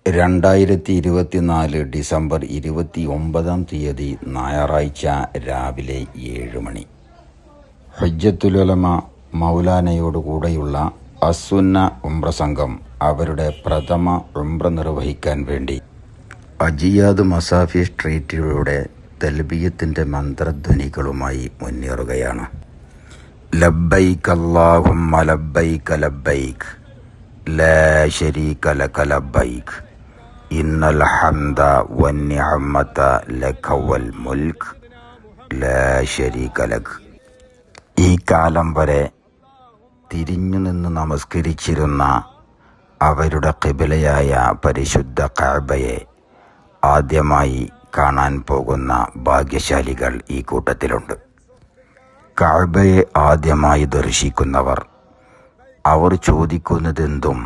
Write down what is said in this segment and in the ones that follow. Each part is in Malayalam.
2024 ഡിസംബർ 29 ഞായറാഴ്ച രാവിലെ 7 മണി. ഹുജ്ജത്തുൽ ഉലമ മൗലാനയോടുകൂടെയുള്ള അസ്സുന്ന ഉംറ സംഘം അവരുടെ പ്രഥമ ഉംറ നിർവഹിക്കാൻ വേണ്ടി അജിയാദ് മസാഫി സ്ട്രീറ്റിലൂടെ തൽബിയത്തിൻ്റെ മന്ത്രധ്വനികളുമായി മുന്നേറുകയാണ്. ലബ്ബൈക് അല്ലാഹുമ്മ ലബ്ബൈക ലബ്ബൈക് ലാ ശരീക ലക ലബ്ബൈക് ഇന്നൽ ഹംദ വന്നിഅമത ലക വൽ മുൽക്ക് ലാ ശരീക ലക്. ഈ കാലം വരെ തിരിഞ്ഞു നിന്ന് നമസ്കരിച്ചിരുന്ന അവരുടെ ഖിബലയായ പരിശുദ്ധ കഅബയെ ആദ്യമായി കാണാൻ പോകുന്ന ഭാഗ്യശാലികൾ ഈ കൂട്ടത്തിലുണ്ട്. കഅബയെ ആദ്യമായി ദർശിക്കുന്നവർ അവർ ചോദിക്കുന്നതെന്തും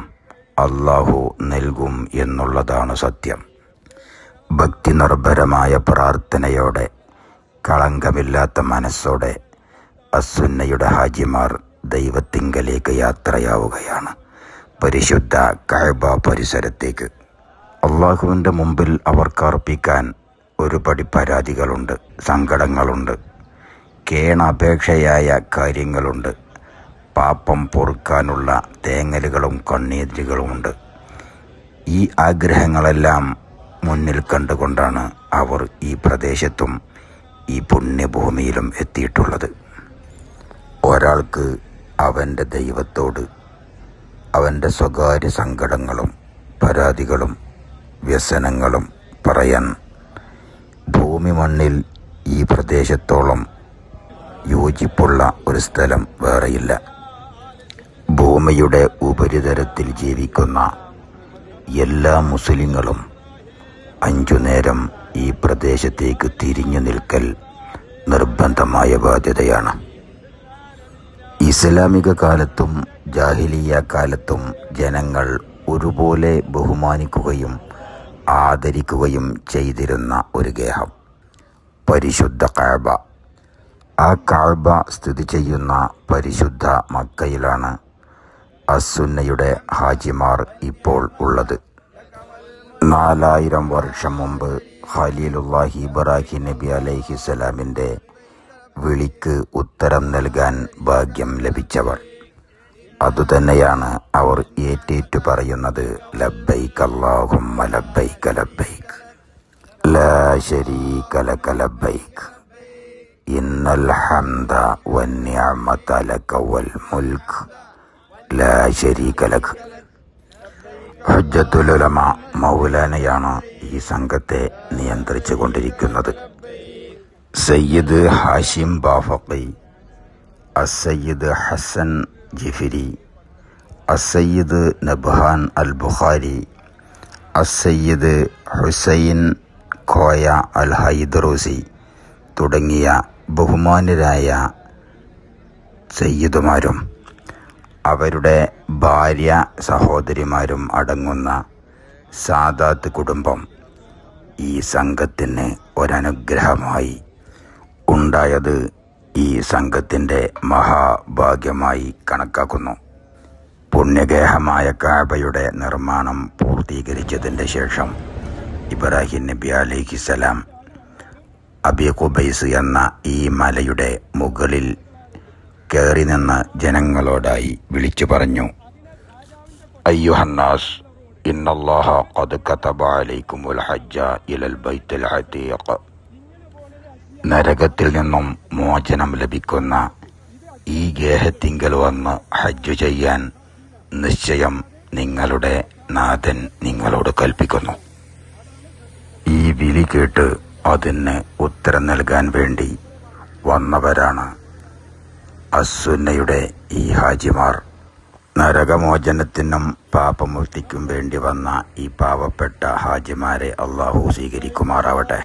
അല്ലാഹു നൽകും എന്നുള്ളതാണ് സത്യം. ഭക്തി നിർഭരമായ പ്രാർത്ഥനയോടെ കളങ്കമില്ലാത്ത മനസ്സോടെ അസ്സുന്നയുടെ ഹാജിമാർ ദൈവത്തിങ്കലേക്ക് യാത്രയാവുകയാണ് പരിശുദ്ധ കഅബ പരിസരത്തേക്ക്. അള്ളാഹുവിൻ്റെ മുമ്പിൽ അവർക്കർപ്പിക്കാൻ ഒരുപടി പരാതികളുണ്ട്, സങ്കടങ്ങളുണ്ട്, കേണപേക്ഷയായ കാര്യങ്ങളുണ്ട്, പാപം പൊറുക്കാനുള്ള തേങ്ങലുകളും കണ്ണീരുകളുമുണ്ട്. ഈ ആഗ്രഹങ്ങളെല്ലാം മുന്നിൽ കണ്ടുകൊണ്ടാണ് അവർ ഈ പ്രദേശത്തും ഈ പുണ്യഭൂമിയിലും എത്തിയിട്ടുള്ളത്. ഒരാൾക്ക് അവൻ്റെ ദൈവത്തോട് അവൻ്റെ സ്വകാര്യ സങ്കടങ്ങളും പരാതികളും വ്യസനങ്ങളും പറയാൻ ഭൂമി മണ്ണിൽ ഈ പ്രദേശത്തോളം യോജിപ്പുള്ള ഒരു സ്ഥലം വേറെയില്ല. ഭൂമിയുടെ ഉപരിതലത്തിൽ ജീവിക്കുന്ന എല്ലാ മുസ്ലിങ്ങളും 5 നേരം ഈ പ്രദേശത്തേക്ക് തിരിഞ്ഞു നിൽക്കൽ നിർബന്ധമായ ബാധ്യതയാണ്. ഇസ്ലാമിക കാലത്തും ജാഹിലിയ കാലത്തും ജനങ്ങൾ ഒരുപോലെ ബഹുമാനിക്കുകയും ആദരിക്കുകയും ചെയ്തിരുന്ന ഒരു ഗേഹം പരിശുദ്ധ കഅബ. ആ കഅബ സ്ഥിതി ചെയ്യുന്ന പരിശുദ്ധ മക്കയിലാണ് അസ്സുന്നയുടെ ഹാജിമാർ ഇപ്പോൾ ഉള്ളത്. 4000 വർഷം മുമ്പ് ഖലീലുല്ലാഹി ഇബ്രാഹിം നബി അലൈഹിസ്സലാമിൻ്റെ വിളിക്ക് ഉത്തരം നൽകാൻ ഭാഗ്യം ലഭിച്ചവർ. അതുതന്നെയാണ് അവർ ഏറ്റേറ്റു പറയുന്നത് ലബ്ബൈക അല്ലാഹുമ്മ ലബ്ബൈക ലബ്ബൈക് ലാ ശരീക ലക ലബ്ബൈക് ഇന്നൽ ഹംദ വന്നിഅമത ലക വൽ മുൽക്ക് ലാ ശരീക ലക്. ഹുജ്ജത്തുൽ ഉലമ മൗലാനയാണ് ഈ സംഘത്തെ നിയന്ത്രിച്ചു കൊണ്ടിരിക്കുന്നത്. സയ്യിദ് ഹാഷിം ബാഫഖി, അസയ്യിദ് ഹസൻ ജിഫിരി, അസയ്യിദ് നബ്ഹാൻ അൽ ബുഖാരി, അസയ്യിദ് ഹുസൈൻ കോയ അൽ ഹൈദറൂസി തുടങ്ങിയ ബഹുമാന്യരായ സയ്യിദുമാരും അവരുടെ ഭാര്യ സഹോദരിമാരും അടങ്ങുന്ന സാദാത്ത് കുടുംബം ഈ സംഘത്തിന് ഒരനുഗ്രഹമായി ഉണ്ടായത് ഈ സംഘത്തിൻ്റെ മഹാഭാഗ്യമായി കണക്കാക്കുന്നു. പുണ്യഗേഹമായ കഅബയുടെ നിർമ്മാണം പൂർത്തീകരിച്ചതിൻ്റെ ശേഷം ഇബ്രാഹിം നബി അലൈഹിസ്സലാം അബി ഖുബൈസ് എന്ന ഈ മലയുടെ മുകളിൽ കയറി നിന്ന് ജനങ്ങളോടായി വിളിച്ചു പറഞ്ഞു, അയ്യുഹന്നാസ് ഇന്നല്ലാഹ ഖദ് കതബ അലൈക്കുമുൽ ഹജ്ജ ഇലൽ ബൈത്തുൽ അതീഖ്. നരകത്തിൽ നിന്നും മോചനം ലഭിക്കുന്ന ഈ ഗേഹത്തിങ്കൽ വന്ന് ഹജ്ജ് ചെയ്യാൻ നിശ്ചയം നിങ്ങളുടെ നാഥൻ നിങ്ങളോട് കൽപ്പിക്കുന്നു. ഈ വിളി കേട്ട് അതിന് ഉത്തരം നൽകാൻ വേണ്ടി വന്നവരാണ് അസ്സുന്നയുടെ ഈ ഹാജിമാർ. നരകമോചനത്തിനും പാപമുക്തിക്കും വേണ്ടി വന്ന ഈ പാവപ്പെട്ട ഹാജിമാരെ അള്ളാഹു സ്വീകരിക്കുമാറാവട്ടെ.